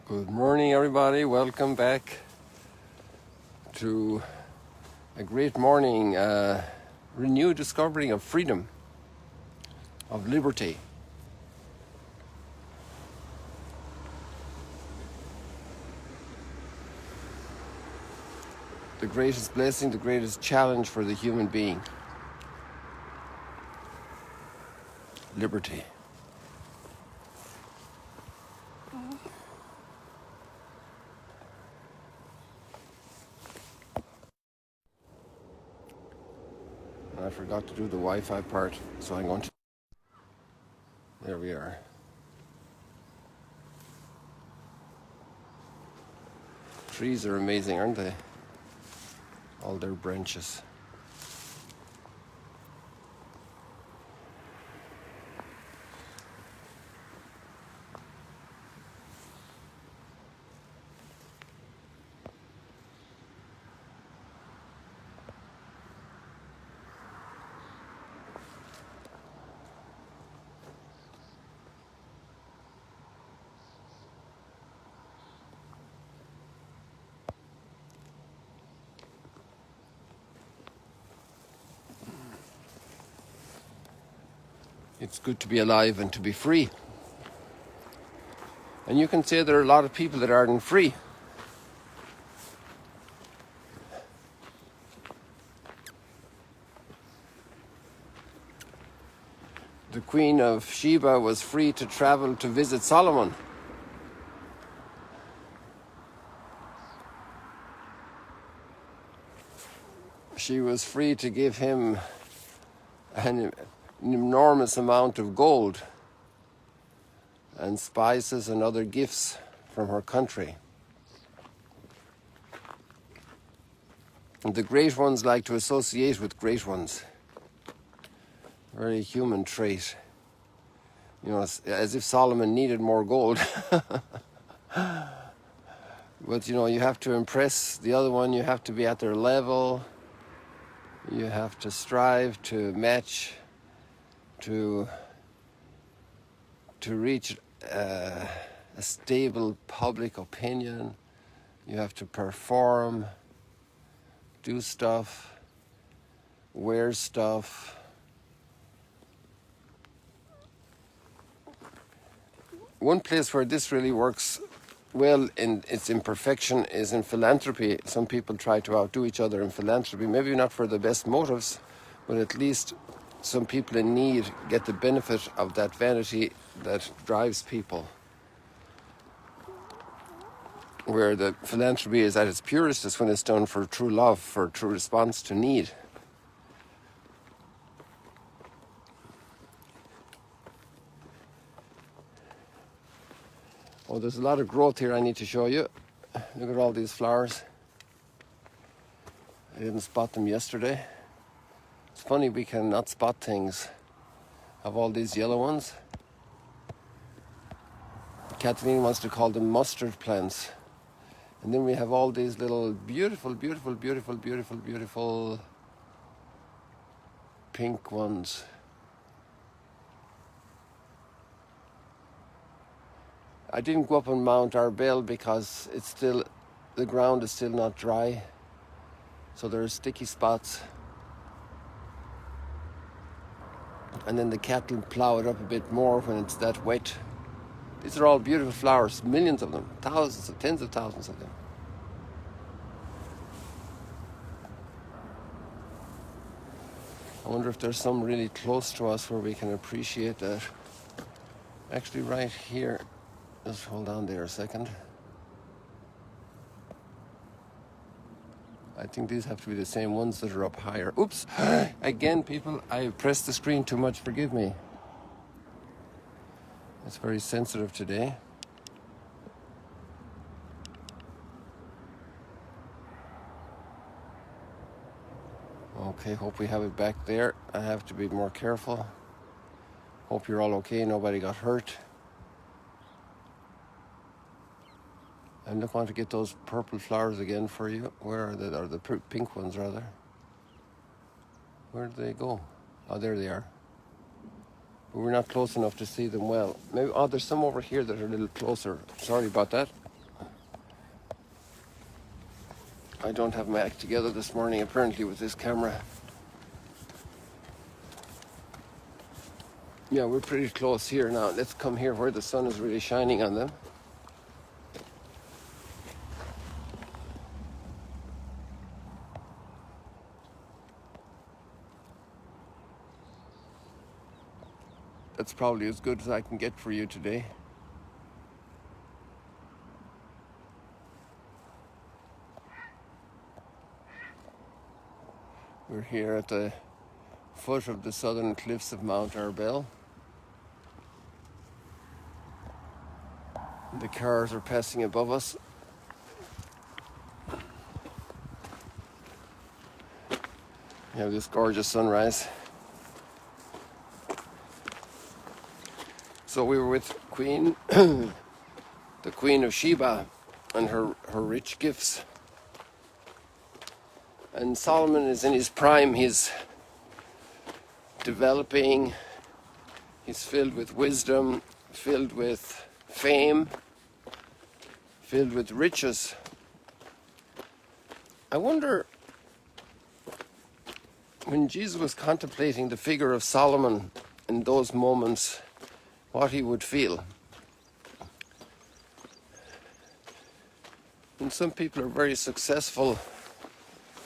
Good morning, everybody. Welcome back to a great morning. Renewed discovery of freedom, of liberty. The greatest blessing, the greatest challenge for the human being. Liberty. I forgot to do the Wi-Fi part, so I'm going to... There we are. Trees are amazing, aren't they? All their branches. It's good to be alive and to be free. And you can say there are a lot of people that aren't free. The Queen of Sheba was free to travel to visit Solomon. She was free to give him an enormous amount of gold and spices and other gifts from her country. And the great ones like to associate with great ones. Very human trait. You know, as if Solomon needed more gold. But, you know, you have to impress the other one. You have to be at their level. You have to strive to match, to reach a stable public opinion. You have to perform, do stuff, wear stuff. One place where this really works well in its imperfection is in philanthropy. Some people try to outdo each other in philanthropy, maybe not for the best motives, but at least some people in need get the benefit of that vanity that drives people. Where the philanthropy is at its purest is when it's done for true love, for true response to need. Oh, there's a lot of growth here I need to show you. Look at all these flowers. I didn't spot them yesterday. It's funny we cannot spot things. Have all these yellow ones. Kathleen wants to call them mustard plants. And then we have all these little beautiful, beautiful, beautiful, beautiful, beautiful pink ones. I didn't go up on Mount Arbel because the ground is still not dry. So there are sticky spots. And then the cattle plow it up a bit more when it's that wet. These are all beautiful flowers, millions of them, thousands of, tens of thousands of them. I wonder if there's some really close to us where we can appreciate that. Actually, right here, just hold on there a second. I think these have to be the same ones that are up higher. Oops! Again, people, I pressed the screen too much, forgive me. It's very sensitive today. Okay, hope we have it back there. I have to be more careful. Hope you're all okay, nobody got hurt. I'm not going to get those purple flowers again for you. Where are they? Or the pink ones, rather. Where did they go? Oh, there they are. But we're not close enough to see them well. Maybe, oh, there's some over here that are a little closer. Sorry about that. I don't have my act together this morning, apparently, with this camera. Yeah, we're pretty close here now. Let's come here where the sun is really shining on them. That's probably as good as I can get for you today. We're here at the foot of the southern cliffs of Mount Arbel. The cars are passing above us. We have this gorgeous sunrise. So we were with Queen, the Queen of Sheba, and her rich gifts. And Solomon is in his prime. He's developing. He's filled with wisdom, filled with fame, filled with riches. I wonder, when Jesus was contemplating the figure of Solomon in those moments, what he would feel. When some people are very successful,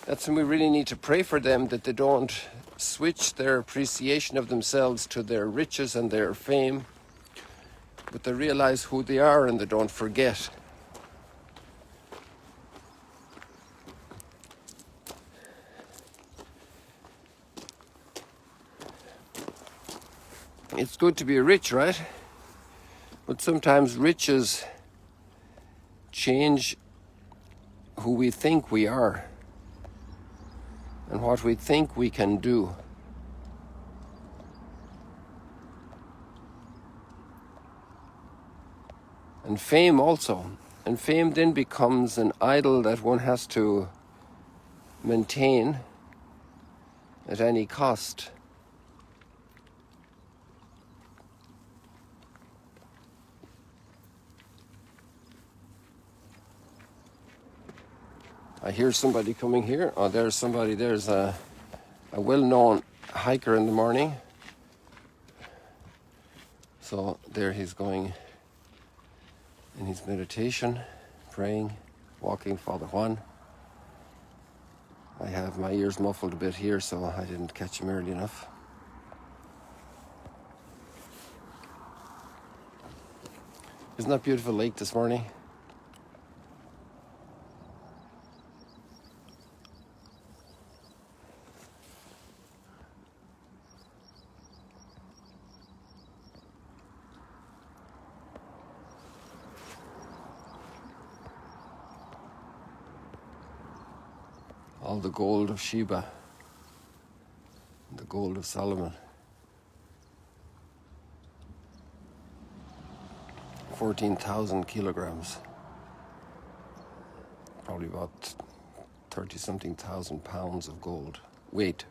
that's when we really need to pray for them, that they don't switch their appreciation of themselves to their riches and their fame, but they realize who they are and they don't forget. It's good to be rich, right? But sometimes riches change who we think we are and what we think we can do. And fame also. And fame then becomes an idol that one has to maintain at any cost. I hear somebody coming here. Oh, there's somebody. There's a well-known hiker in the morning. So there he's going in his meditation, praying, walking, Father Juan. I have my ears muffled a bit here, so I didn't catch him early enough. Isn't that beautiful lake this morning? All the gold of Sheba, the gold of Solomon. 14,000 kilograms. Probably about 30-something thousand pounds of gold. Weight.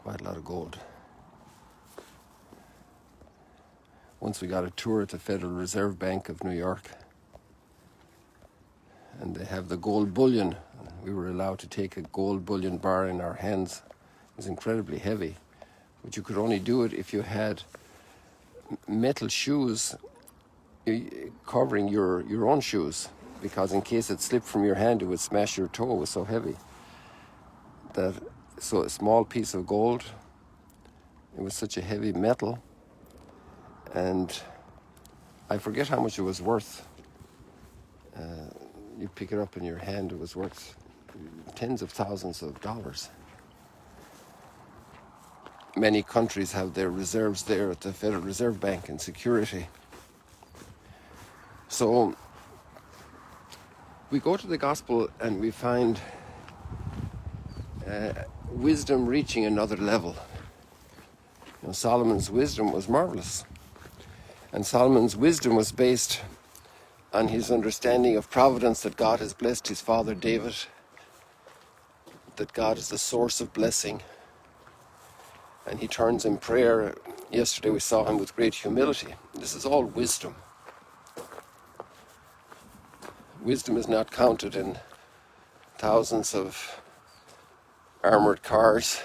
Quite a lot of gold. Once we got a tour at the Federal Reserve Bank of New York, and they have the gold bullion. We were allowed to take a gold bullion bar in our hands. It was incredibly heavy, but you could only do it if you had metal shoes covering your own shoes, because in case it slipped from your hand, it would smash your toe. It was so heavy. So a small piece of gold, it was such a heavy metal, and I forget how much it was worth. You pick it up in your hand, it was worth tens of thousands of dollars. Many countries have their reserves there at the Federal Reserve Bank in security. So we go to the Gospel and we find wisdom reaching another level. You know, Solomon's wisdom was marvelous. And Solomon's wisdom was based on his understanding of providence, that God has blessed his father David, that God is the source of blessing. And he turns in prayer. Yesterday we saw him with great humility. This is all wisdom. Wisdom is not counted in thousands of armored cars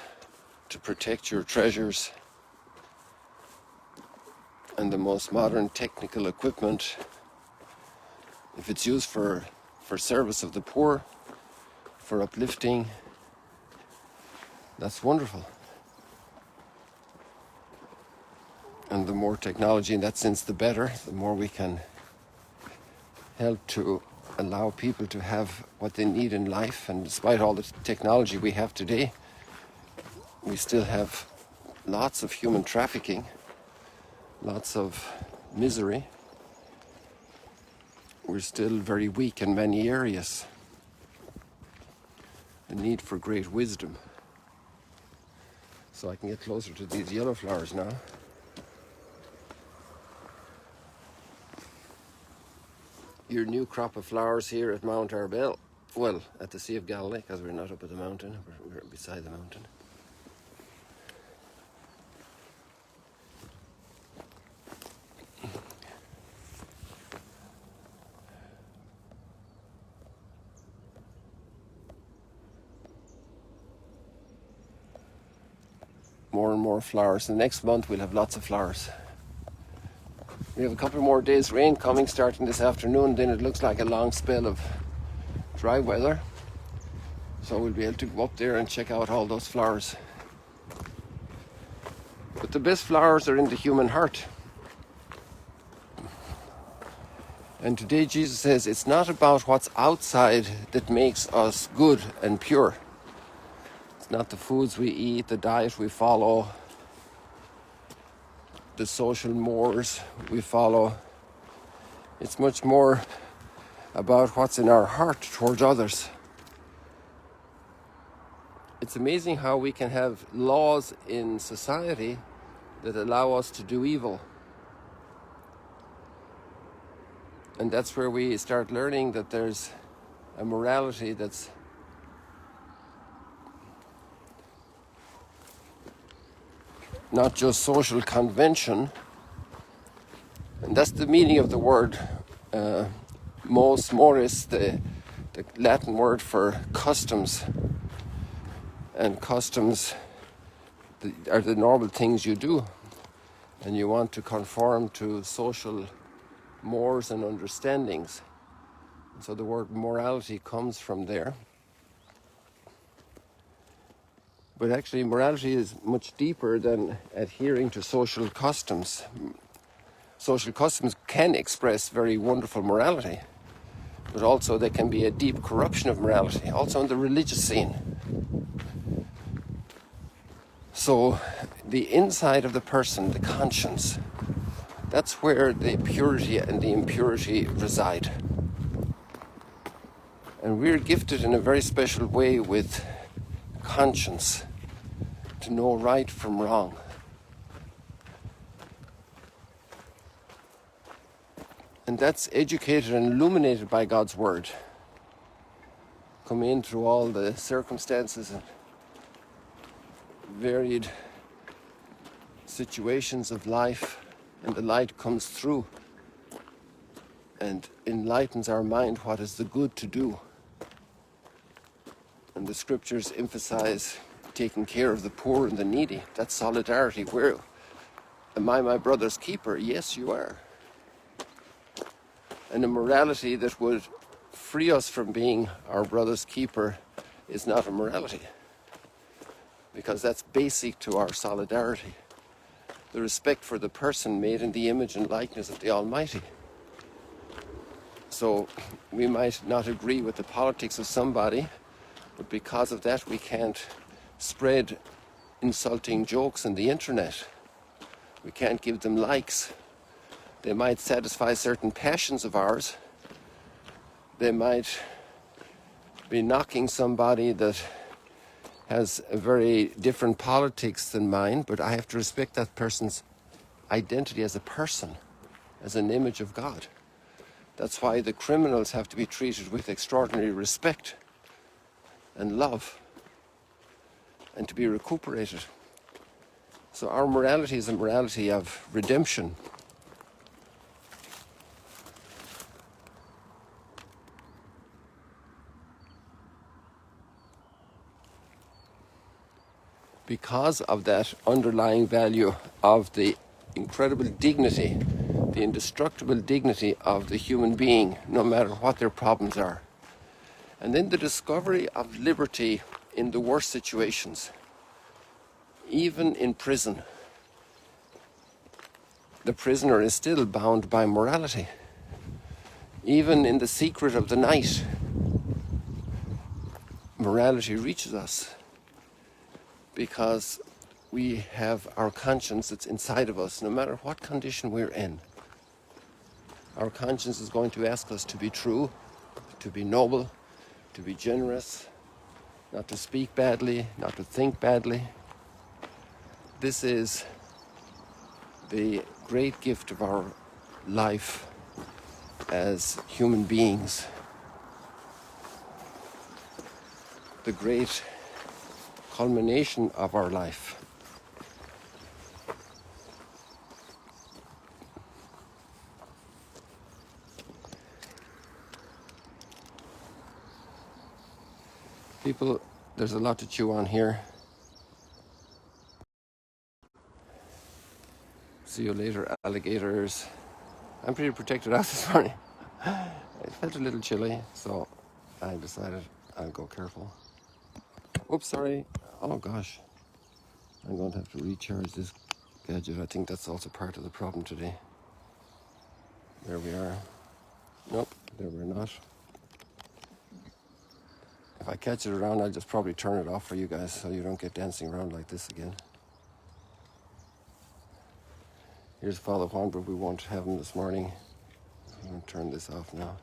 to protect your treasures, and the most modern technical equipment, if it's used for service of the poor, for uplifting, that's wonderful. And the more technology in that sense, the better. The more we can help to allow people to have what they need in life. And despite all the technology we have today, we still have lots of human trafficking, lots of misery. We're still very weak in many areas. The need for great wisdom. So I can get closer to these yellow flowers now. Your new crop of flowers here at Mount Arbel. Well, at the Sea of Galilee, because we're not up at the mountain, we're beside the mountain. More and more flowers. The next month we'll have lots of flowers. We have a couple more days rain coming starting this afternoon, then it looks like a long spell of dry weather. So we'll be able to go up there and check out all those flowers. But the best flowers are in the human heart. And today Jesus says it's not about what's outside that makes us good and pure. It's not the foods we eat, the diet we follow, the social mores we follow. It's much more about what's in our heart towards others. It's amazing how we can have laws in society that allow us to do evil. And that's where we start learning that there's a morality that's not just social convention. And that's the meaning of the word mos moris, the Latin word for customs. And customs are the normal things you do. And you want to conform to social mores and understandings. So the word morality comes from there. But actually morality is much deeper than adhering to social customs. Social customs can express very wonderful morality, but also they can be a deep corruption of morality, also in the religious scene. So the inside of the person, the conscience, that's where the purity and the impurity reside. And we're gifted in a very special way with conscience to know right from wrong. And that's educated and illuminated by God's word. Come in through all the circumstances and varied situations of life, and the light comes through and enlightens our mind what is the good to do. And the scriptures emphasize taking care of the poor and the needy. That's solidarity. Where am I my brother's keeper? Yes, you are. And a morality that would free us from being our brother's keeper is not a morality, because that's basic to our solidarity. The respect for the person made in the image and likeness of the Almighty. So we might not agree with the politics of somebody, but because of that we can't spread insulting jokes on the internet. We can't give them likes. They might satisfy certain passions of ours. They might be knocking somebody that has a very different politics than mine, but I have to respect that person's identity as a person, as an image of God. That's why the criminals have to be treated with extraordinary respect and love, and to be recuperated. So our morality is a morality of redemption. because of that underlying value of the incredible dignity, the indestructible dignity of the human being, no matter what their problems are. And then the discovery of liberty in the worst situations, even in prison. The prisoner is still bound by morality. Even in the secret of the night, morality reaches us because we have our conscience that's inside of us, no matter what condition we're in. Our conscience is going to ask us to be true, to be noble, to be generous, not to speak badly, not to think badly. This is the great gift of our life as human beings. The great culmination of our life. People, there's a lot to chew on here. See you later, alligators. I'm pretty protected out this morning. It felt a little chilly, so I decided I'll go careful. Oops, sorry. Oh gosh. I'm going to have to recharge this gadget. I think that's also part of the problem today. There we are. Nope, there we're not. If I catch it around, I'll just probably turn it off for you guys so you don't get dancing around like this again. Here's Father Juan, but we won't have him this morning. I'm going to turn this off now.